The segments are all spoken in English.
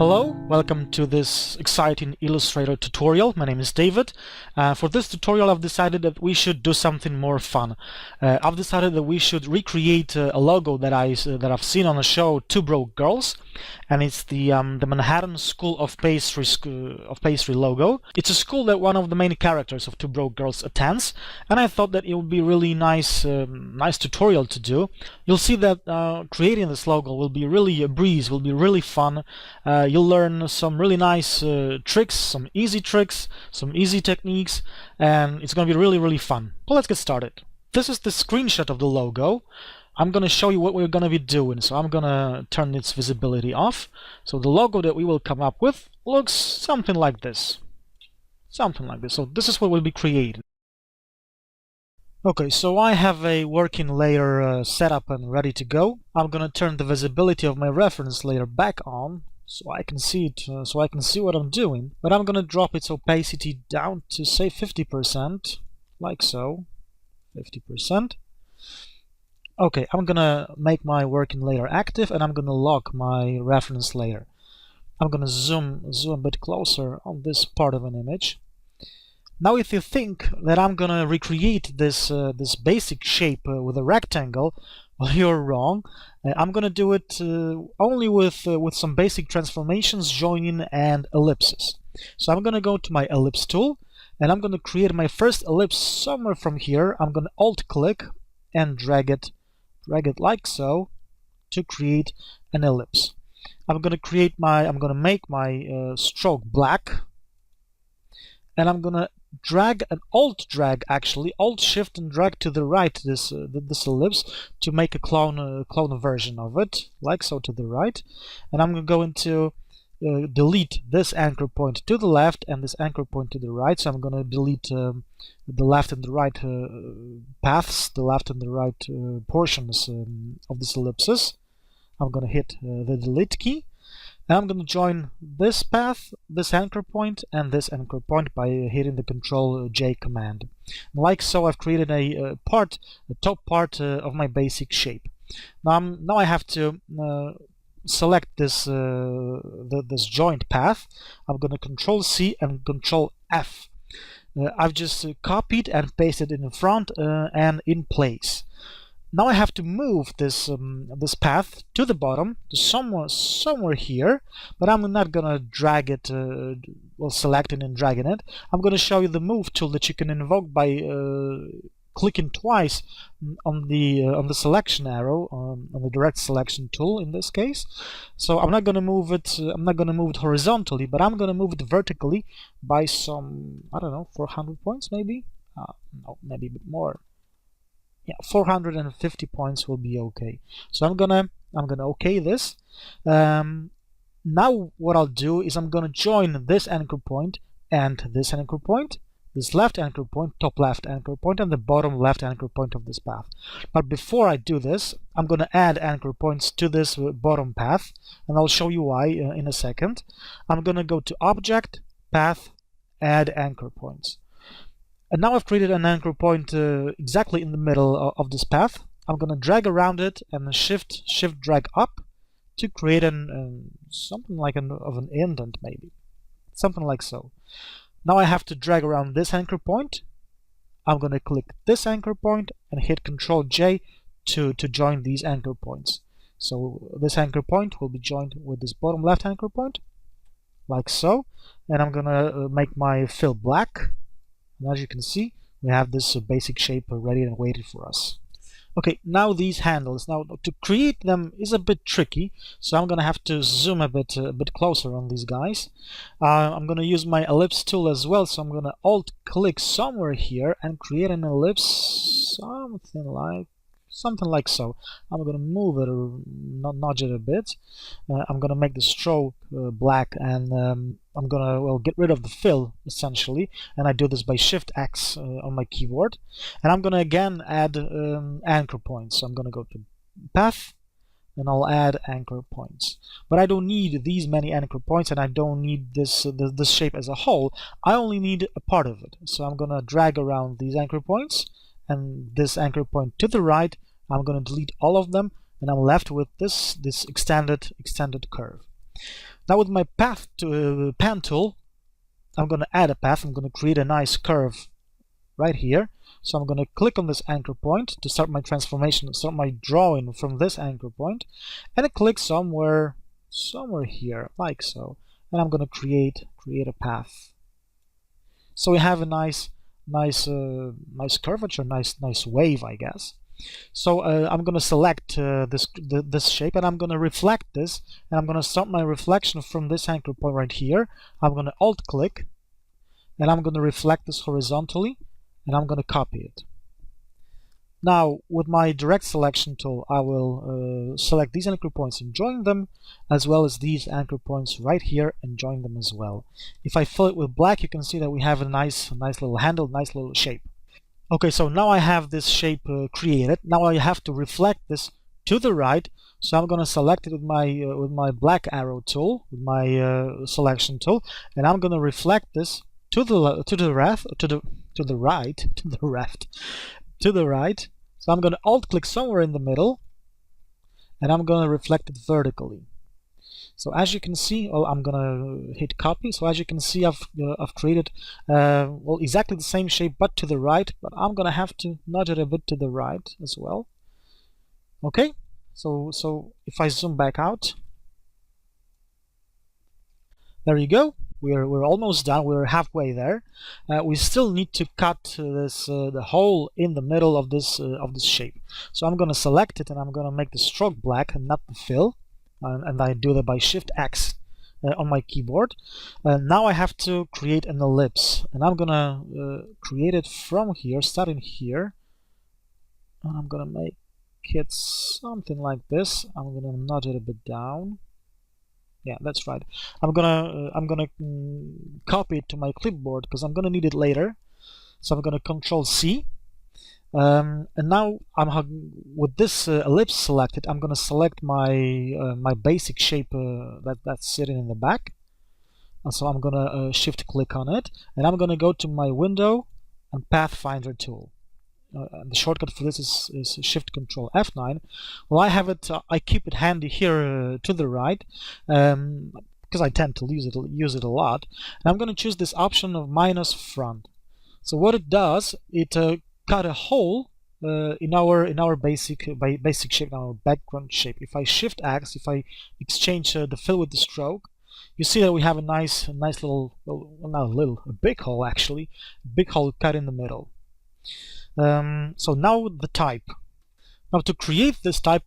Hello, welcome to this exciting Illustrator tutorial. My name is David. For this tutorial I've decided that we should do something more fun. I've decided that we should recreate a logo that I've seen on a show, Two Broke Girls, and it's the Manhattan School of Pastry logo. It's a school that one of the main characters of Two Broke Girls attends, and I thought that it would be really nice tutorial to do. You'll see that creating this logo will be really a breeze, will be really fun. You'll learn some really nice tricks, some easy techniques, and it's going to be really fun. But let's get started. This is the screenshot of the logo. I'm going to show you what we're going to be doing, so I'm going to turn its visibility off. So the logo that we will come up with looks something like this. So this is what we'll be creating. Okay, so I have a working layer set up and ready to go. I'm going to turn the visibility of my reference layer back on, so I can see it, so I can see what I'm doing. But I'm going to drop its opacity down to say 50%, like so, 50%. Okay, I'm going to make my working layer active, and I'm going to lock my reference layer. I'm going to zoom a bit closer on this part of an image. Now, if you think that I'm going to recreate this basic shape with a rectangle, well, you're wrong. I'm going to do it only with some basic transformations, joining, and ellipses. So I'm going to go to my ellipse tool, and I'm going to create my first ellipse somewhere from here. I'm going to Alt-click and drag it like so to create an ellipse. I'm going to make my stroke black, and I'm going to Alt-Shift and drag to the right this ellipse to make a clone version of it, like so, to the right. And I'm going to delete this anchor point to the left and this anchor point to the right. So I'm going to delete the left and the right paths, the left and the right portions of these ellipses. I'm going to hit the delete key. And I'm going to join this path, this anchor point, and this anchor point by hitting the Ctrl-J command. Like so, I've created a top part of my basic shape. Now I have to select this this joint path. I'm going to Ctrl-C and Ctrl-F. I've just copied and pasted it in front and in place. Now I have to move this path to the bottom, to somewhere here, but I'm not gonna drag it, selecting and dragging it. I'm gonna show you the move tool that you can invoke by clicking twice on the selection arrow, on the direct selection tool in this case. So I'm not gonna move it. I'm not gonna move it horizontally, but I'm gonna move it vertically by some, I don't know, 400 points maybe. No, maybe a bit more. Yeah, 450 points will be okay. So I'm gonna okay this. Now what I'll do is I'm gonna join this anchor point and this anchor point, this left anchor point, top left anchor point, and the bottom left anchor point of this path. But before I do this, I'm gonna add anchor points to this bottom path, and I'll show you why in a second. I'm gonna go to Object, Path, Add Anchor Points. And now I've created an anchor point exactly in the middle of this path. I'm going to drag around it and shift drag up to create something like an indent, maybe. Something like so. Now I have to drag around this anchor point. I'm going to click this anchor point and hit Ctrl-J to join these anchor points. So this anchor point will be joined with this bottom left anchor point, like so. And I'm going to make my fill black. And as you can see, we have this basic shape ready and waiting for us. Okay, now these handles. Now to create them is a bit tricky, so I'm gonna have to zoom a bit closer on these guys. I'm gonna use my ellipse tool as well, so I'm gonna Alt-click somewhere here and create an ellipse, something like so. I'm gonna move it or nudge it a bit. I'm gonna make the stroke black, and I'm gonna get rid of the fill essentially, and I do this by Shift X on my keyboard. And I'm gonna again add anchor points. So I'm gonna go to Path, and I'll add anchor points. But I don't need these many anchor points, and I don't need this shape as a whole. I only need a part of it. So I'm gonna drag around these anchor points and this anchor point to the right. I'm going to delete all of them, and I'm left with this extended curve. Now with my path to pen tool, I'm going to add a path. I'm going to create a nice curve right here. So I'm going to click on this anchor point to start my transformation, start my drawing from this anchor point, and I click somewhere here, like so. And I'm going to create a path. So we have a nice curvature, nice wave, I guess. So I'm going to select this shape, and I'm going to reflect this, and I'm going to start my reflection from this anchor point right here. I'm going to alt-click, and I'm going to reflect this horizontally, and I'm going to copy it. Now, with my direct selection tool, I will select these anchor points and join them, as well as these anchor points right here and join them as well. If I fill it with black, you can see that we have a nice little handle, nice little shape. Okay, so now I have this shape created. Now I have to reflect this to the right. So I'm going to select it with my black arrow tool, with my selection tool, and I'm going to reflect this to the right. So I'm going to alt-click somewhere in the middle, and I'm going to reflect it vertically. So as you can see, well, I'm going to hit copy. So as you can see, I've created well, exactly the same shape, but to the right. But I'm going to have to nudge it a bit to the right as well. Okay. So if I zoom back out, there you go. We're almost done. We're halfway there. We still need to cut this the hole in the middle of this shape. So I'm going to select it, and I'm going to make the stroke black and not the fill, and I do that by Shift X on my keyboard. Now I have to create an ellipse, and I'm going to create it from here, starting here, and I'm going to make it something like this. I'm going to nudge it a bit down. Yeah, that's right. I'm gonna copy it to my clipboard because I'm gonna need it later. So I'm gonna Control C, and now with this ellipse selected, I'm gonna select my my basic shape that's sitting in the back. And so I'm gonna shift click on it, and I'm gonna go to my window and Pathfinder tool. And the shortcut for this is Shift Control F9. Well, I have it. I keep it handy here to the right because I tend to use it a lot. And I'm going to choose this option of minus front. So what it does, it cut a hole in our basic shape, in our background shape. If I Shift X, if I exchange the fill with the stroke, you see that we have a nice little, well, not a little, a big hole actually, big hole cut in the middle. So now the type. Now to create this type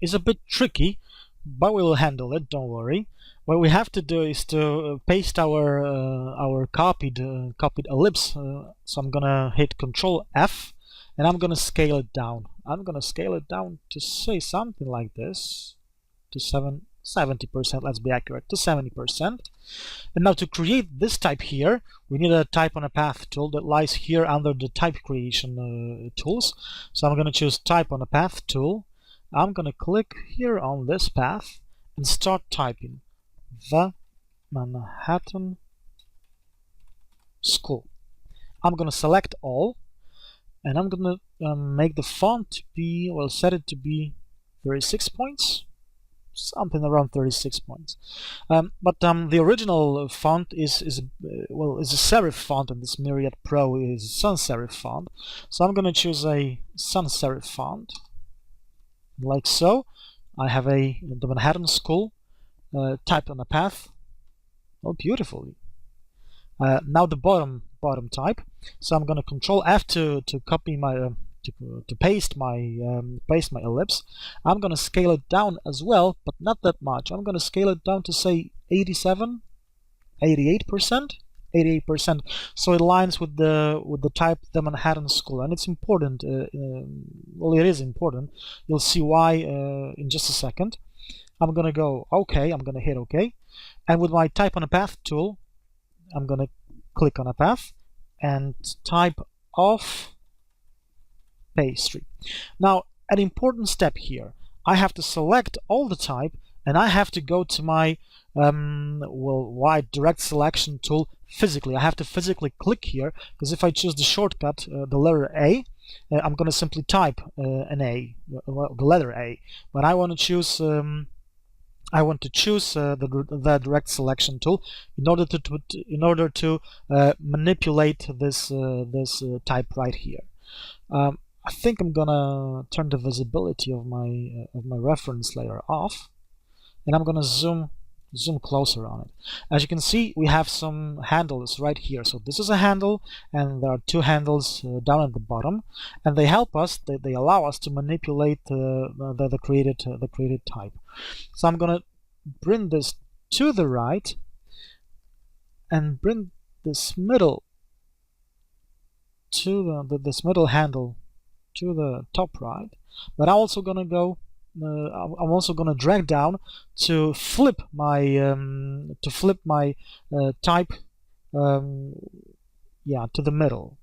is a bit tricky, but we will handle it, don't worry. What we have to do is to paste our copied ellipse. So I'm gonna hit Control F, and I'm gonna scale it down. I'm gonna scale it down to say something like this, to 70%, let's be accurate, to 70%. And now to create this type here, we need a type on a path tool that lies here under the type creation tools. So I'm going to choose type on a path tool. I'm going to click here on this path and start typing the Manhattan School. I'm going to select all, and I'm going to make the font to be, well, set it to be 36 points. Something around 36 points. But the original font is a serif font, and this Myriad Pro is a sans serif font. So I'm going to choose a sans serif font, like so. I have the Manhattan School typed on a path. Oh, beautifully. Now the bottom type. So I'm going to Control F to copy my to paste my ellipse. I'm going to scale it down as well, but not that much. I'm going to scale it down to say 88%, so it aligns with the type, the Manhattan School, and it's important. Well, it is important. You'll see why in just a second. I'm going to go OK. I'm going to hit OK, and with my type on a path tool, I'm going to click on a path and type off Pastry. Now, an important step here. I have to select all the type, and I have to go to my wide direct selection tool physically. I have to physically click here, because if I choose the shortcut, the letter A, I'm going to simply type an A, the letter A. But I want to choose I want to choose the direct selection tool in order to manipulate this type right here. I think I'm gonna turn the visibility of my reference layer off, and I'm gonna zoom closer on it. As you can see, we have some handles right here. So this is a handle, and there are two handles down at the bottom, and they help us. They allow us to manipulate the created type. So I'm gonna bring this to the right and bring this middle to this middle handle to the top right. But I'm also gonna go. I'm also gonna drag down to flip my type, yeah, to the middle.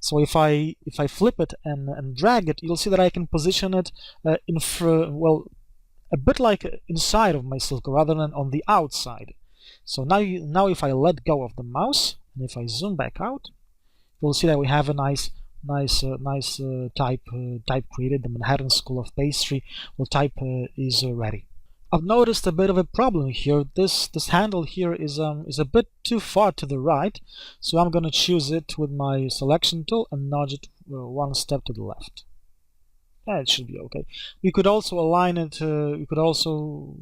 So if I flip it and drag it, you'll see that I can position it well, a bit like inside of my circle rather than on the outside. So now if I let go of the mouse and if I zoom back out, you'll see that we have a nice type created. The Manhattan School of Pastry type is ready. I've noticed a bit of a problem here. This handle here is a bit too far to the right, so I'm going to choose it with my selection tool and nudge it one step to the left. Yeah, it should be okay. We could also align it. We could also,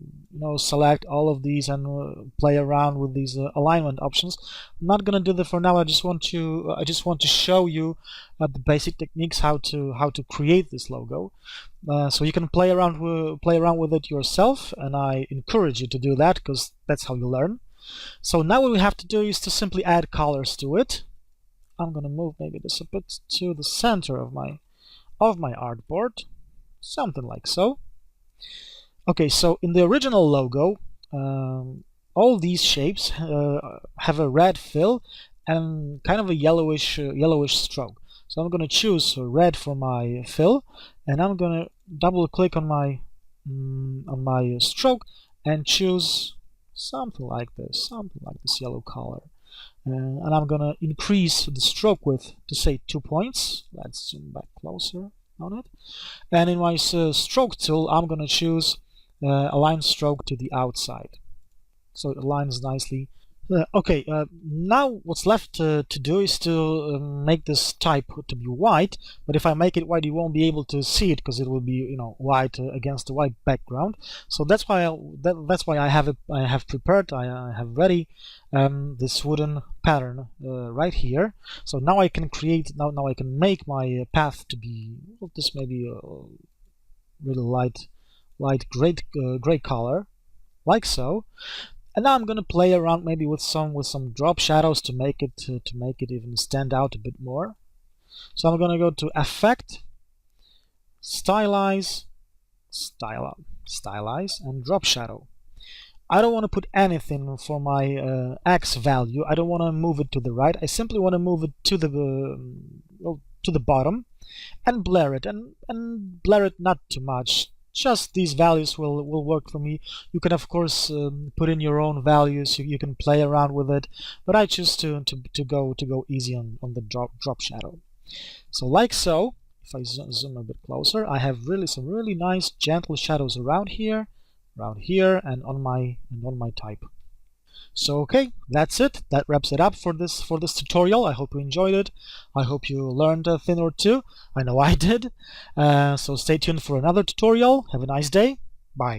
select all of these and play around with these alignment options. I'm not gonna do that for now. I just want to show you the basic techniques how to create this logo. So you can play around with it yourself, and I encourage you to do that because that's how you learn. So now what we have to do is to simply add colors to it. I'm gonna move maybe this a bit to the center of my artboard, something like so. Okay, so in the original logo, all these shapes have a red fill and kind of a yellowish stroke. So I'm going to choose red for my fill, and I'm going to double click on my stroke and choose something like this yellow color. And I'm gonna increase the stroke width to say 2 points. Let's zoom back closer on it. And in my stroke tool, I'm gonna choose align stroke to the outside, so it aligns nicely. Okay, now what's left to do is to make this type to be white. But if I make it white, you won't be able to see it because it will be, white against the white background. So that's why I have prepared. I have ready this wooden pattern right here. So now I can create. Now I can make my path to be this maybe a really light gray color, like so. And now I'm going to play around maybe with some drop shadows to make it even stand out a bit more. So I'm going to go to Effect, Stylize, and Drop Shadow. I don't want to put anything for my X value. I don't want to move it to the right. I simply want to move it to the bottom and blur it, and blur it not too much. Just these values will work for me. You can of course put in your own values. You can play around with it, but I choose to go easy on the drop shadow. So like so. If I zoom a bit closer, I have some really nice gentle shadows around here, and on my type. So okay, that's it. That wraps it up for this tutorial. I hope you enjoyed it. I hope you learned a thing or two. I know I did. So stay tuned for another tutorial. Have a nice day. Bye.